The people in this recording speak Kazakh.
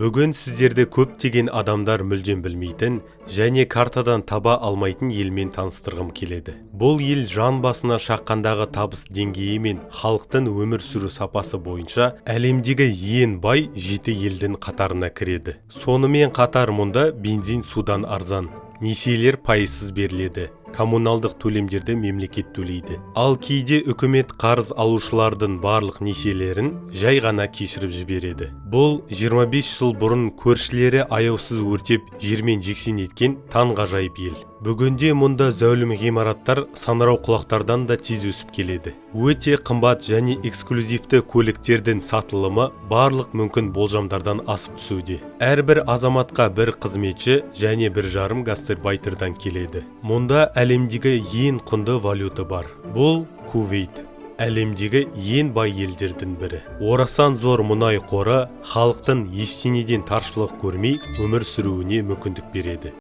Бүгін сіздерді көптеген адамдар мүлдем білмейтін және картадан таба алмайтын елмен таныстырғым келеді. Бұл ел жан басына шаққандағы табыс деңгейі мен халықтың өмір сүру сапасы бойынша әлемдегі ең бай 7 елдің қатарына кіреді. Сонымен қатар мұнда бензин судан арзан, несиелер пайызсыз беріледі, коммуналдық төлемдерді мемлекет төлейді. Ал кейде үкімет қарыз алушылардың барлық несиелерін жай ғана кешіріп жібереді. Бұл 25 жыл бұрын көршілері аяусыз өртеп жермен жексен еткен таңғажайып ел. Бүгінде мұнда зәулім ғимараттар санырау құлақтардан да тез өсіп келеді. Өте қымбат және эксклюзивті көліктердің сатылымы барлық мүмкін болжамдардан асып түсуде. Әрбір азаматқа бір қызметші және 1,5 гастарбайтердан келеді. Мұнда әлемдегі ең құнды валюта бар. Бұл Кувейт. Әлемдегі ең бай елдердің бірі. Орасан зор мұнай қоры халықтың ештеңеден таршылық көрмей өмір сүруіне мүмкіндік береді.